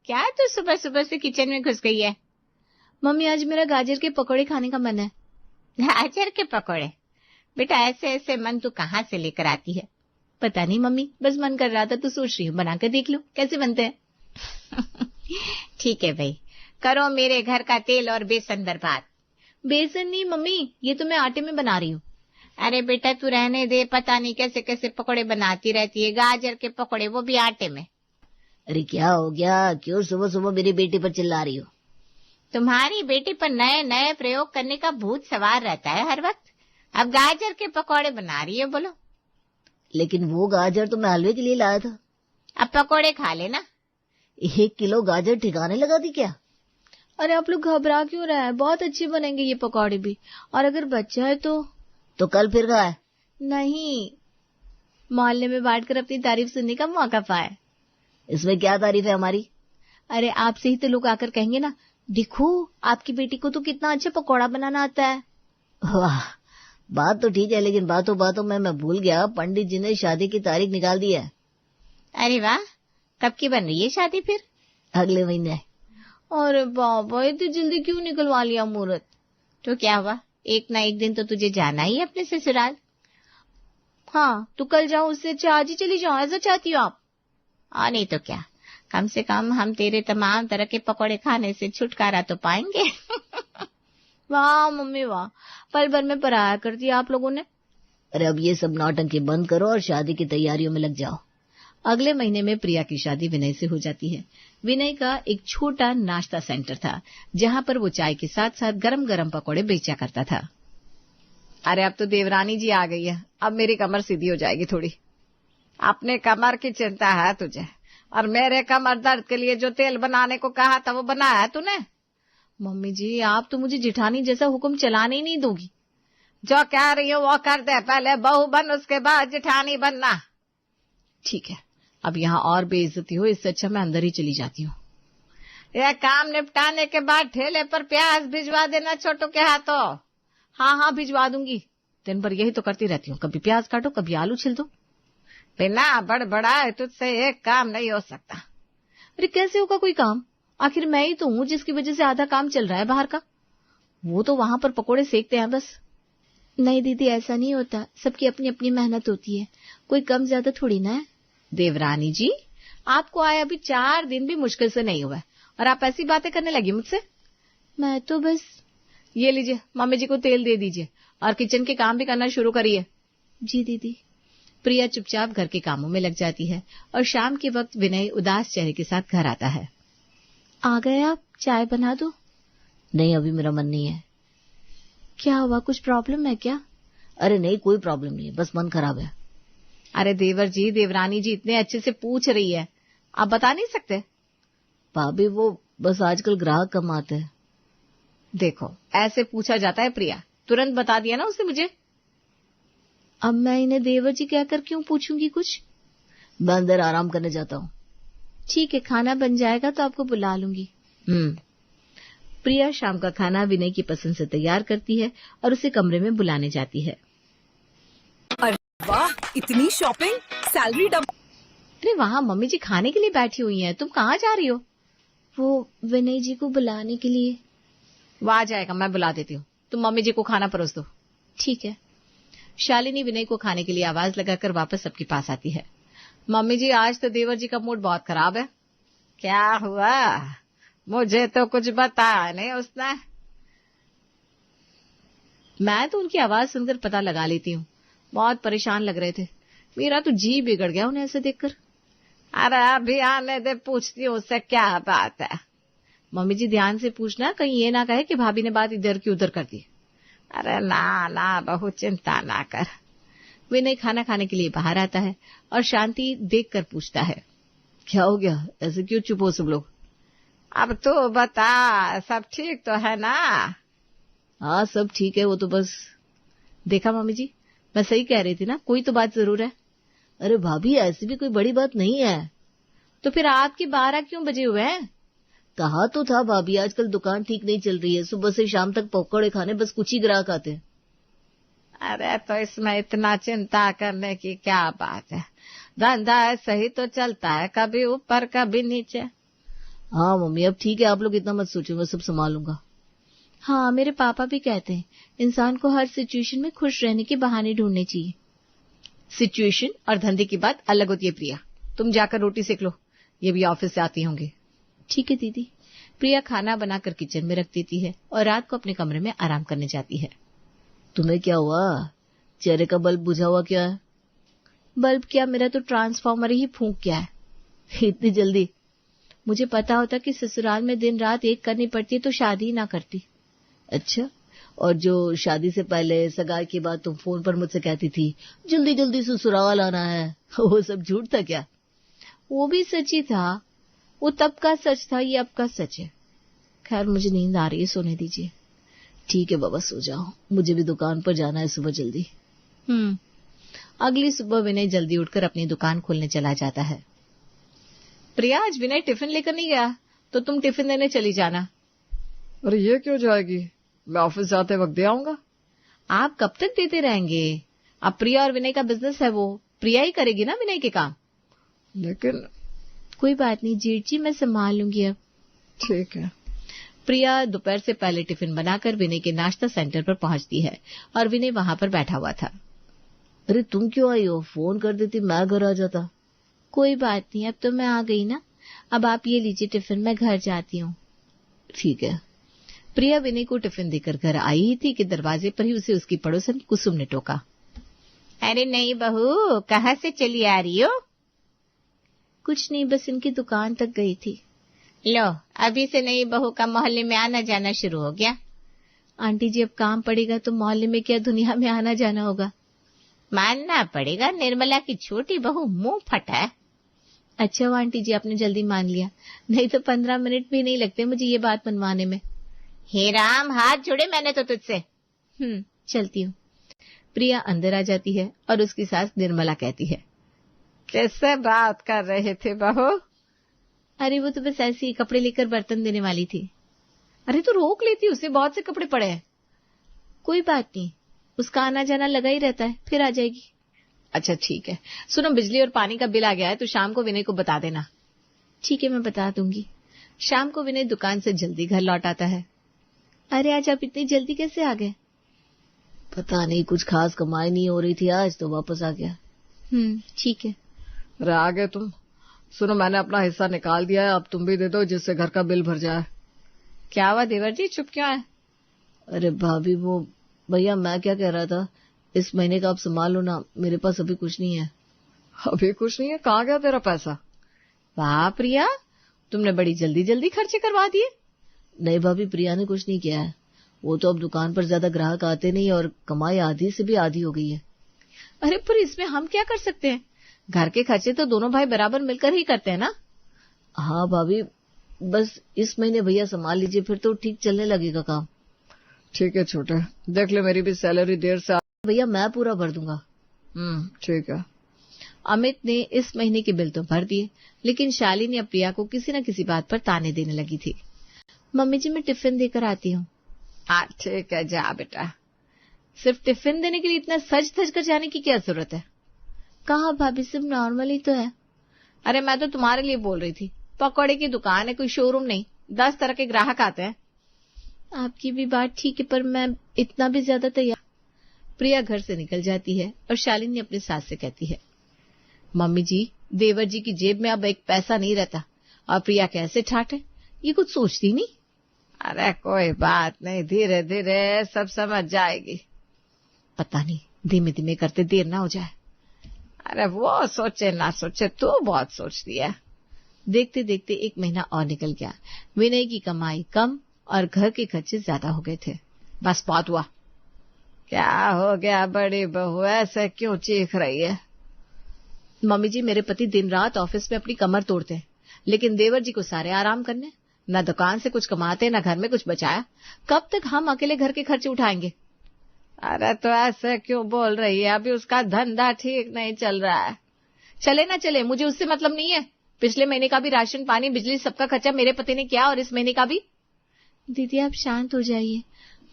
क्या तू सुबह सुबह से किचन में घुस गई है? मम्मी आज मेरा गाजर के पकौड़े खाने का मन है। गाजर के पकौड़े? बेटा ऐसे ऐसे मन तू कहाँ से लेकर आती है? पता नहीं मम्मी, बस मन कर रहा था तो सोच रही हूँ बनाकर देख लूं कैसे बनते हैं। ठीक है भाई, करो मेरे घर का तेल और बेसन बर्बाद। बेसन नहीं मम्मी, ये तो मैं आटे में बना रही हूँ। अरे बेटा तू रहने दे, पता नहीं कैसे कैसे पकौड़े बनाती रहती है, गाजर के पकौड़े वो भी आटे में। अरे क्या हो गया, क्यों सुबह सुबह मेरी बेटी पर चिल्ला रही हो? तुम्हारी बेटी पर नए नए प्रयोग करने का भूत सवार रहता है हर वक्त। अब गाजर के पकौड़े बना रही है, बोलो। लेकिन वो गाजर तो मैं हलवे के लिए लाया था। अब पकौड़े खा लेना। 1 किलो गाजर ठिकाने लगा दी क्या? अरे आप लोग घबरा क्यों रहे हैं, बहुत अच्छे बनेंगे ये पकौड़े भी। और अगर बच्चा है तो कल फिर खाए? नहीं, मोहल्ले में बांटकर अपनी तारीफ सुनने का मौका पाए। इसमें क्या तारीफ है हमारी? अरे आपसे ही तो लोग आकर कहेंगे ना, देखो आपकी बेटी को तो कितना अच्छा पकौड़ा बनाना आता है। वाह, बात तो ठीक है, लेकिन बातों बातों में मैं भूल गया, पंडित जी ने शादी की तारीख निकाल दी है। अरे वाह, कब की बन रही है शादी फिर? अगले महीने। अरे बाबा, इतनी जल्दी क्यों निकलवा लिया मुहूर्त? तो क्या हुआ, एक ना एक दिन तो तुझे जाना ही है अपने ससुराल। हाँ तो कल जाओ, उससे अच्छा आज ही चली जाओ, ऐसा चाहती हो आप? नहीं तो क्या, कम से कम हम तेरे तमाम तरह के पकौड़े खाने से छुटकारा तो पाएंगे। वाह मम्मी वाह, पल भर में पराया कर दिया आप लोगों ने। अरे अब ये सब नौटंकी बंद करो और शादी की तैयारियों में लग जाओ। अगले महीने में प्रिया की शादी विनय से हो जाती है। विनय का एक छोटा नाश्ता सेंटर था, जहाँ पर वो चाय के साथ साथ गरम गरम पकौड़े बेचा करता था। अरे अब तो देवरानी जी आ गई है, अब मेरी कमर सीधी हो जाएगी थोड़ी। अपने कमर की चिंता है तुझे, और मेरे कमर दर्द के लिए जो तेल बनाने को कहा था वो बनाया है तूने? मम्मी जी आप तो मुझे जिठानी जैसा हुक्म चलाने ही नहीं दोगी। जो कह रही हो वो कर दे, पहले बहू बन उसके बाद जिठानी बनना। ठीक है, अब यहाँ और बेइज्जती हो, इससे अच्छा मैं अंदर ही चली जाती हूँ। यह काम निपटाने के बाद ठेले पर प्याज भिजवा देना छोटू के हाथों। हाँ भिजवा दूंगी, दिन भर यही तो करती रहती हूँ, कभी प्याज काटो कभी आलू छिल दो। बिना बड़बड़ाए तुझसे एक काम नहीं हो सकता। अरे कैसे होगा कोई काम, आखिर मैं ही तो हूँ जिसकी वजह से आधा काम चल रहा है बाहर का। वो तो वहां पर पकोड़े सेकते हैं बस। नहीं दीदी ऐसा नहीं होता, सबकी अपनी अपनी मेहनत होती है, कोई कम ज्यादा थोड़ी ना है। देवरानी जी आपको आए अभी 4 दिन भी मुश्किल से नहीं हुआ और आप ऐसी बातें करने लगी मुझसे। मैं तो बस। ये लीजिए, मम्मी जी को तेल दे दीजिए और किचन के काम भी करना शुरू करिए। जी दीदी। प्रिया चुपचाप घर के कामों में लग जाती है और शाम के वक्त विनय उदास चेहरे के साथ घर आता है। आ गए आप, चाय बना दो? नहीं अभी मेरा मन नहीं है। क्या हुआ, कुछ प्रॉब्लम है क्या? अरे नहीं कोई प्रॉब्लम नहीं है, बस मन खराब है। अरे देवर जी देवरानी जी इतने अच्छे से पूछ रही है, आप बता नहीं सकते? भाभी वो बस आजकल ग्राहक कम आते हैं। देखो ऐसे पूछा जाता है प्रिया, तुरंत बता दिया ना उसने मुझे। अब मैं इन्हें देवर जी कहकर क्यों पूछूंगी कुछ? मैं अंदर आराम करने जाता हूँ। ठीक है, खाना बन जाएगा तो आपको बुला लूंगी। प्रिया शाम का खाना विनय की पसंद से तैयार करती है और उसे कमरे में बुलाने जाती है। अरे वाह, इतनी शॉपिंग, सैलरी डबल। अरे वहाँ मम्मी जी खाने के लिए बैठी हुई हैं, तुम कहाँ जा रही हो? वो विनय जी को बुलाने के लिए। वो आ जाएगा, मैं बुला देती हूँ, तुम मम्मी जी को खाना परोस दो। ठीक है। शालिनी विनय को खाने के लिए आवाज लगाकर वापस सबके पास आती है। मम्मी जी आज तो देवर जी का मूड बहुत खराब है। क्या हुआ, मुझे तो कुछ बताया नहीं उसने। मैं तो उनकी आवाज सुनकर पता लगा लेती हूँ, बहुत परेशान लग रहे थे। मेरा तो जी बिगड़ गया उन्हें ऐसे देखकर। अरे अभी आने दे, पूछती हूँ उससे क्या बात है। मम्मी जी ध्यान से पूछना, कहीं ये ना कहे कि भाभी ने बात इधर की उधर कर दी। अरे ना ना बहू चिंता ना कर। विनय खाना खाने के लिए बाहर आता है और शांति देखकर पूछता है, क्या हो गया, ऐसे क्यों चुप हो सब लोग? अब तो बता, सब ठीक तो है ना? हाँ सब ठीक है, वो तो बस। देखा मम्मी जी, मैं सही कह रही थी ना, कोई तो बात जरूर है। अरे भाभी ऐसी भी कोई बड़ी बात नहीं है। तो फिर आपके 12 क्यों बजे हुए हैं? कहा तो था भाभी, आजकल दुकान ठीक नहीं चल रही है, सुबह से शाम तक पकौड़े खाने बस कुछ ही ग्राहक आते हैं। अरे तो इसमें इतना चिंता करने की क्या बात है, धंधा है सही तो चलता है, कभी ऊपर कभी नीचे। हाँ मम्मी, अब ठीक है, आप लोग इतना मत सोचो, मैं सब संभालूंगा। हाँ, मेरे पापा भी कहते हैं इंसान को हर सिचुएशन में खुश रहने के बहाने ढूंढने चाहिए। सिचुएशन और धंधे की बात अलग होती है प्रिया। तुम जाकर रोटी सेक लो, ये भी ऑफिस से आती होंगी। ठीक है दीदी। प्रिया खाना बनाकर किचन में रख देती है और रात को अपने कमरे में आराम करने जाती है। तुम्हें क्या हुआ? चेहरे का बल्ब बुझा हुआ क्या है? बल्ब क्या, मेरा तो ट्रांसफार्मर ही फूंक गया है। इतनी जल्दी? मुझे पता होता कि ससुराल में दिन रात एक करनी पड़ती है तो शादी ही ना करती। अच्छा, और जो शादी से पहले सगाई के बाद तुम फोन पर मुझसे कहती थी जल्दी जल्दी ससुराल आना है, वो सब झूठ था क्या? वो भी सच ही था। वो तब का सच था, ये अब का सच है। खैर, मुझे नींद आ रही है, सोने दीजिए। ठीक है बाबा, सो जाओ, मुझे भी दुकान पर जाना है सुबह जल्दी। अगली सुबह विनय जल्दी उठकर अपनी दुकान खोलने चला जाता है। प्रिया, आज विनय टिफिन लेकर नहीं गया तो तुम टिफिन देने चली जाना। अरे ये क्यों जाएगी? मैं ऑफिस जाते वक्त दे आऊंगा। आप कब तक देते रहेंगे? अब प्रिया और विनय का बिजनेस है, वो प्रिया ही करेगी ना विनय के काम। लेकिन कोई बात नहीं जेठ जी, मैं संभाल लूंगी अब। ठीक है। प्रिया दोपहर से पहले टिफिन बनाकर विनय के नाश्ता सेंटर पर पहुंचती है और विनय वहां पर बैठा हुआ था। अरे तुम क्यों आई हो? फोन कर देती, मैं घर आ जाता। कोई बात नहीं, अब तो मैं आ गई ना। अब आप ये लीजिए टिफिन, मैं घर जाती हूँ। ठीक है। प्रिया विनय को टिफिन देकर घर आई ही थी कि दरवाजे पर ही उसे उसकी पड़ोसन कुसुम ने टोका। अरे नहीं बहू, कहाँ से चली आ रही हो? कुछ नहीं, बस इनकी दुकान तक गई थी। लो, अभी से नई बहू का मोहल्ले में आना जाना शुरू हो गया। आंटी जी, अब काम पड़ेगा तो मोहल्ले में क्या दुनिया में आना जाना होगा। मानना पड़ेगा, निर्मला की छोटी बहू मुंह फटा है। अच्छा वो आंटी जी, आपने जल्दी मान लिया, नहीं तो 15 मिनट भी नहीं लगते मुझे ये बात मनवाने में। हे राम, हाथ जोड़े मैंने तो तुझसे। चलती हूँ। प्रिया अंदर आ जाती है और उसकी सास निर्मला कहती है, कैसे बात कर रहे थे बहू? अरे वो तो बस ऐसे ही कपड़े लेकर बर्तन देने वाली थी। अरे तो रोक लेती, उसे बहुत से कपड़े पड़े हैं। कोई बात नहीं, उसका आना जाना लगा ही रहता है, फिर आ जाएगी। अच्छा ठीक है। सुनो, बिजली और पानी का बिल आ गया है तो शाम को विनय को बता देना। ठीक है, मैं बता दूंगी। शाम को विनय दुकान से जल्दी घर लौट आता है। अरे आज आप इतनी जल्दी कैसे आ गए? पता नहीं, कुछ खास कमाई नहीं हो रही थी आज, तो वापस आ गया। ठीक है। अरे आ गए तुम। सुनो, मैंने अपना हिस्सा निकाल दिया है, अब तुम भी दे दो जिससे घर का बिल भर जाए। क्या हुआ देवर जी, चुप क्यों है? अरे भाभी, वो भैया मैं क्या कह रहा था, इस महीने का आप संभाल लो ना, मेरे पास अभी कुछ नहीं है। अभी कुछ नहीं है? कहाँ गया तेरा पैसा? वाह प्रिया, तुमने बड़ी जल्दी जल्दी खर्चे करवा दिए। नहीं भाभी, प्रिया ने कुछ नहीं किया है। वो तो अब दुकान पर ज्यादा ग्राहक आते नहीं और कमाई आधी से भी आधी हो गई है। अरे पर इसमें हम क्या कर सकते हैं? घर के खर्चे तो दोनों भाई बराबर मिलकर ही करते हैं ना। हाँ भाभी, बस इस महीने भैया संभाल लीजिए, फिर तो ठीक चलने लगेगा काम। ठीक है छोटे, देख ले मेरी भी सैलरी देर से भैया मैं पूरा भर दूंगा। ठीक है। अमित ने इस महीने के बिल तो भर दिए, लेकिन शालिनी अब प्रिया को किसी न किसी बात पर ताने देने लगी थी। मम्मी जी, मैं टिफिन देकर आती हूँ। हाँ ठीक है, जा बेटा। सिर्फ टिफिन देने के लिए इतना सज धज कर जाने की क्या जरूरत है? कहा भाभी, सिर्फ नॉर्मल ही तो है। अरे मैं तो तुम्हारे लिए बोल रही थी, पकौड़े की दुकान है, कोई शोरूम नहीं, 10 तरह के ग्राहक आते हैं। आपकी भी बात ठीक है, पर मैं इतना भी ज्यादा तैयार। प्रिया घर से निकल जाती है और शालिनी अपनी सास से कहती है, मम्मी जी, देवर जी की जेब में अब एक पैसा नहीं रहता और प्रिया कैसे ठाटे, ये कुछ सोचती नहीं। अरे कोई बात नहीं, धीरे धीरे सब समझ जाएगी। पता नहीं, धीमे धीमे करते देर ना हो जाए। अरे वो सोचे ना सोचे, तू बहुत सोचती है। देखते देखते 1 महीना और निकल गया। विनय की कमाई कम और घर के खर्चे ज्यादा हो गए थे। बस बहुत हुआ। क्या हो गया बड़ी बहू, ऐसे क्यों चीख रही है? मम्मी जी, मेरे पति दिन रात ऑफिस में अपनी कमर तोड़ते हैं, लेकिन देवर जी को सारे आराम करने, न दुकान से कुछ कमाते न घर में कुछ बचाया। कब तक हम अकेले घर के खर्चे उठाएंगे? अरे तो ऐसे क्यों बोल रही है, अभी उसका धंधा ठीक नहीं चल रहा है। चले ना चले, मुझे उससे मतलब नहीं है। पिछले महीने का भी राशन पानी बिजली सबका खर्चा मेरे पति ने किया और इस महीने का भी। दीदी आप शांत हो जाइए,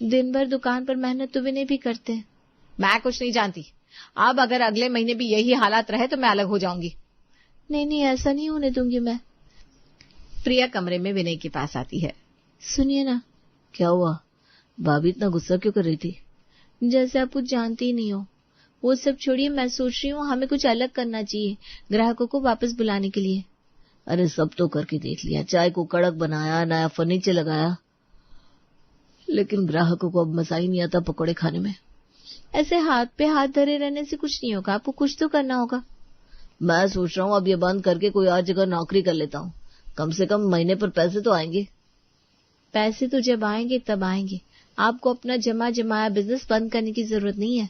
दिन भर दुकान पर मेहनत तो विनय भी करते हैं। मैं कुछ नहीं जानती। अब अगर अगले महीने भी यही हालात रहे तो मैं अलग हो जाऊंगी। नहीं नहीं, ऐसा नहीं होने दूंगी मैं। प्रिया कमरे में विनय के पास आती है। सुनिए ना। क्या हुआ? भाभी इतना गुस्सा क्यों कर रही थी? जैसे आप कुछ जानते ही नहीं हो। वो सब छोड़िए, मैं सोच रही हूँ हमें कुछ अलग करना चाहिए ग्राहकों को वापस बुलाने के लिए। अरे सब तो करके देख लिया, चाय को कड़क बनाया, नया फर्नीचर लगाया, लेकिन ग्राहकों को अब मजा ही नहीं आता पकौड़े खाने में। ऐसे हाथ पे हाथ धरे रहने से कुछ नहीं होगा, आपको कुछ तो करना होगा। मैं सोच रहा हूँ अब ये बंद करके कोई और जगह नौकरी कर लेता हूँ, कम से कम महीने पर पैसे तो आएंगे। पैसे तो जब आएंगे तब आएंगे, आपको अपना जमा जमाया बिजनेस बंद करने की जरूरत नहीं है।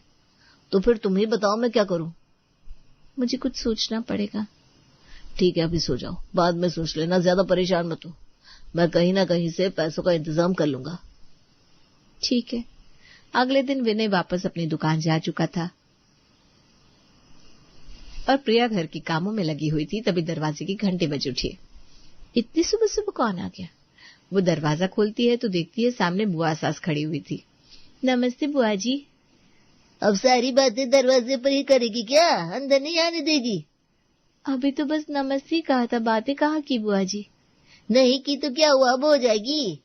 तो फिर तुम ही बताओ मैं क्या करूँ? मुझे कुछ सोचना पड़ेगा। ठीक है, अभी सो जाओ, बाद में सोच लेना, ज्यादा परेशान मत हो। मैं कहीं ना कहीं से पैसों का इंतजाम कर लूंगा। ठीक है। अगले दिन विनय वापस अपनी दुकान जा चुका था और प्रिया घर के कामों में लगी हुई थी। तभी दरवाजे की घंटी बज उठी। इतनी सुबह सुबह कौन आ गया? वो दरवाजा खोलती है तो देखती है सामने बुआ सास खड़ी हुई थी। नमस्ते बुआ जी। अब सारी बातें दरवाजे पर ही करेगी क्या? अंदर नहीं आने देगी? अभी तो बस नमस्ते कहा था, बातें कहाँ की बुआ जी? नहीं की तो क्या हुआ, अब हो जाएगी।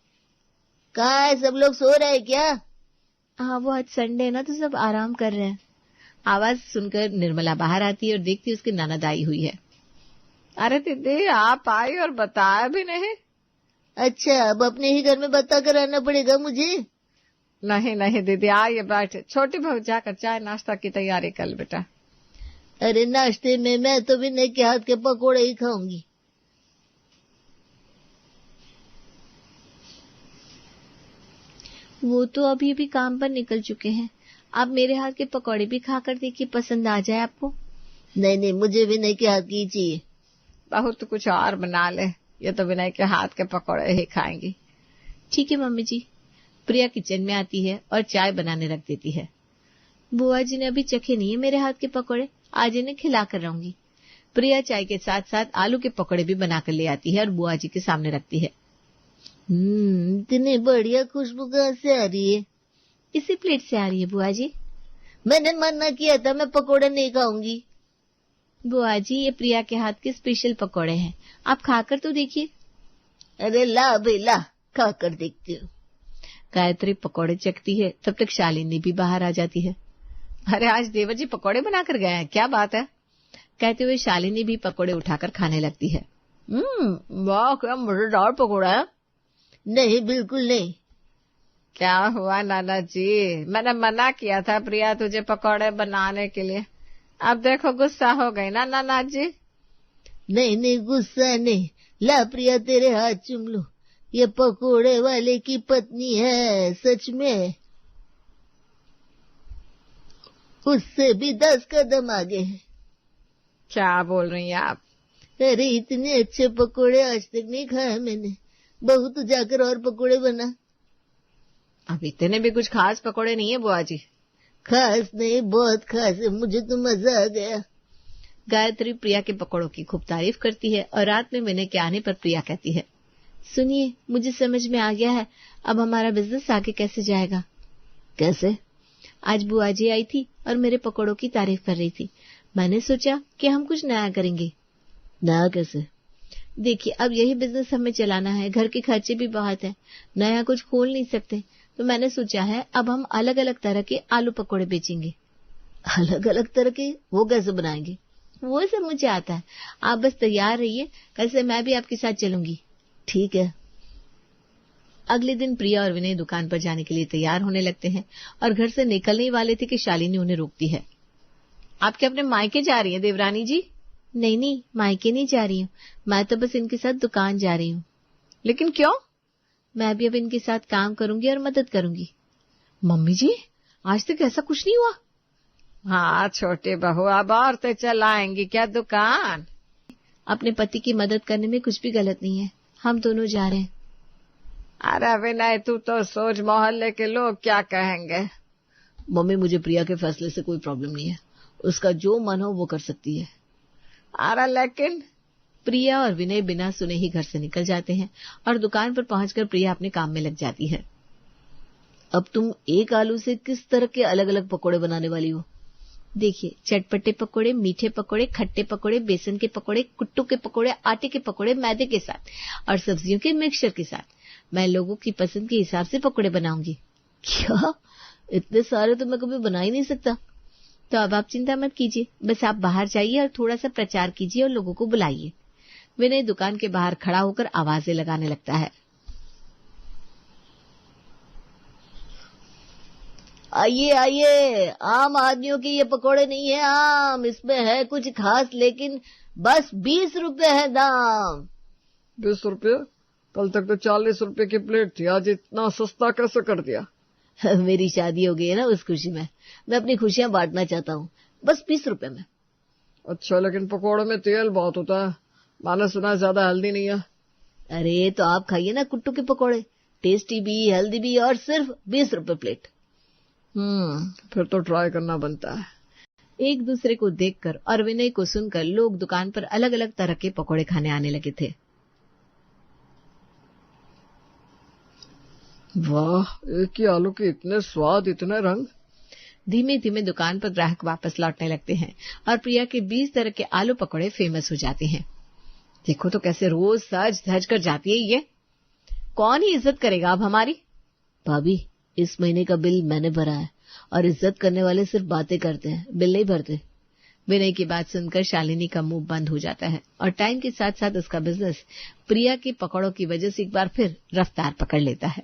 कहाँ है सब लोग, सो रहे हैं क्या? हाँ, वो आज संडे है ना तो सब आराम कर रहे हैं। आवाज सुनकर निर्मला बाहर आती है और देखती है उसकी ननद आई हुई है। अरे दीदी आप आई और बताया भी नहीं। अच्छा, अब अपने ही घर में बता कर आना पड़ेगा मुझे? नहीं नहीं दीदी, आइए बैठे। छोटी बहू जाकर चाय नाश्ता की तैयारी कर बेटा। अरे नाश्ते में मैं तो विनय के हाथ के पकोड़े ही खाऊंगी। वो तो अभी भी काम पर निकल चुके हैं। आप मेरे हाथ के पकौड़े भी खाकर देखिए, पसंद आ जाए आपको। नहीं नहीं, मुझे विनय के हाथ की चाहिए। बहू तो कुछ और बना ले, ये तो विनय के हाथ के पकौड़े ही खाएंगी। ठीक है मम्मी जी। प्रिया किचन में आती है और चाय बनाने रख देती है। बुआ जी ने अभी चखे नहीं है मेरे हाथ के पकौड़े, आज इन्हें खिला कर रहूंगी। प्रिया चाय के साथ साथ आलू के पकौड़े भी बनाकर ले आती है और बुआ जी के सामने रखती है। इतनी बढ़िया खुशबू कहाँ से आ रही है? इसी प्लेट से आ रही है बुआ जी। मैंने मना किया था, मैं पकोड़े नहीं खाऊंगी। बुआ जी ये प्रिया के हाथ के स्पेशल पकौड़े हैं, आप खाकर तो देखिए। अरे ला भाई ला, खाकर देखती हूँ। गायत्री पकौड़े चखती है, तब तक शालिनी भी बाहर आ जाती है। अरे आज देवर जी पकौड़े बनाकर गए हैं, क्या बात है? कहते हुए शालिनी भी पकौड़े उठाकर खाने लगती है। वाह क्या मजेदार पकोड़ा है। नहीं बिल्कुल नहीं। क्या हुआ नाना जी, मैंने मना किया था प्रिया तुझे पकौड़े बनाने के लिए, अब देखो गुस्सा हो गई ना नाना जी। नहीं नहीं गुस्सा नहीं, ला प्रिया तेरे हाथ चूम लो, ये पकोड़े वाले की पत्नी है सच में, उससे भी 10 कदम आगे है। क्या बोल रही हैं आप? अरे इतने अच्छे पकोड़े आज तक नहीं खाए मैंने। बहू तू जाकर और पकोड़े बना। अब इतने भी कुछ खास पकोड़े नहीं है बुआ जी। खास नहीं, बहुत खास है, मुझे तो मजा आ गया। गायत्री प्रिया के पकोड़ों की खूब तारीफ करती है और रात में विनय के आने पर प्रिया कहती है, सुनिए मुझे समझ में आ गया है, अब हमारा बिजनेस आगे कैसे जाएगा। कैसे? आज बुआ जी आई थी और मेरे पकोड़ों की तारीफ कर रही थी। मैंने सोचा कि हम कुछ नया करेंगे। नया कैसे? देखिए अब यही बिजनेस हमें चलाना है, घर के खर्चे भी बहुत हैं, नया कुछ खोल नहीं सकते, तो मैंने सोचा है अब हम अलग अलग तरह के आलू पकोड़े बेचेंगे। अलग अलग तरह के? वो कैसे बनाएंगे? वो सब मुझे आता है, आप बस तैयार रहिए, कल से मैं भी आपके साथ चलूंगी। ठीक है। अगले दिन प्रिया और विनय दुकान पर जाने के लिए तैयार होने लगते हैं और घर से निकलने ही वाले थे कि शालिनी उन्हें रोकती है। आप क्या अपने मायके जा रही हैं देवरानी जी? नहीं नहीं, मायके नहीं जा रही हूँ, मैं तो बस इनके साथ दुकान जा रही हूँ। लेकिन क्यों? मैं भी अब इनके साथ काम करूंगी और मदद करूंगी। मम्मी जी आज तक ऐसा कुछ नहीं हुआ। हाँ छोटे बहू, अब और तो चलाएंगी क्या दुकान? अपने पति की मदद करने में कुछ भी गलत नहीं है, हम दोनों जा रहे हैं। अरे विनय तू तो सोच मोहल्ले के लोग क्या कहेंगे। मम्मी मुझे प्रिया के फैसले से कोई प्रॉब्लम नहीं है, उसका जो मन हो वो कर सकती है। अरे लेकिन प्रिया और विनय बिना सुने ही घर से निकल जाते हैं और दुकान पर पहुंचकर प्रिया अपने काम में लग जाती है। अब तुम एक आलू से किस तरह के अलग अलग पकोड़े बनाने वाली हो? देखिए, चटपटे पकोड़े, मीठे पकोड़े, खट्टे पकोड़े, बेसन के पकोड़े, कुट्टू के पकोड़े, आटे के पकोड़े, मैदे के साथ और सब्जियों के मिक्सचर के साथ मैं लोगों की पसंद के हिसाब से पकोड़े बनाऊंगी। क्या? इतने सारे तो मैं कभी बना ही नहीं सकता। तो अब आप चिंता मत कीजिए, बस आप बाहर जाइए और थोड़ा सा प्रचार कीजिए और लोगों को बुलाइए। विनय दुकान के बाहर खड़ा होकर आवाजें लगाने लगता है। आइए आइए, आम आदमियों के ये पकोड़े नहीं है आम, इसमें है कुछ खास, लेकिन बस 20 रुपए है दाम। 20 रुपये? कल तक तो 40 रुपए की प्लेट थी, आज इतना सस्ता कैसे कर दिया? मेरी शादी हो गई है ना, उस खुशी में मैं अपनी खुशियां बांटना चाहता हूँ, बस 20 रुपए में। अच्छा, लेकिन पकोड़े में तेल बहुत होता है, मैंने सुना है ज्यादा हेल्दी नहीं है। अरे तो आप खाइए ना कुट्टू के पकोड़े, टेस्टी भी, हेल्दी भी, और सिर्फ 20 रुपए प्लेट। फिर तो ट्राई करना बनता है। एक दूसरे को देखकर और विनय को सुनकर लोग दुकान पर अलग अलग तरह के पकोड़े खाने आने लगे थे। वाह, एक ही आलू के इतने स्वाद, इतने रंग। धीमे धीमे दुकान पर ग्राहक वापस लौटने लगते हैं और प्रिया के 20 तरह के आलू पकोड़े फेमस हो जाते हैं। देखो तो कैसे रोज सज धज कर जाती है ये। कौन ही इज्जत करेगा अब हमारी? भाभी, इस महीने का बिल मैंने भरा है और इज्जत करने वाले सिर्फ बातें करते हैं, बिल नहीं भरते। विनय की बात सुनकर शालिनी का मुंह बंद हो जाता है और टाइम के साथ साथ उसका बिजनेस प्रिया के पकौड़ों की वजह से एक बार फिर रफ्तार पकड़ लेता है।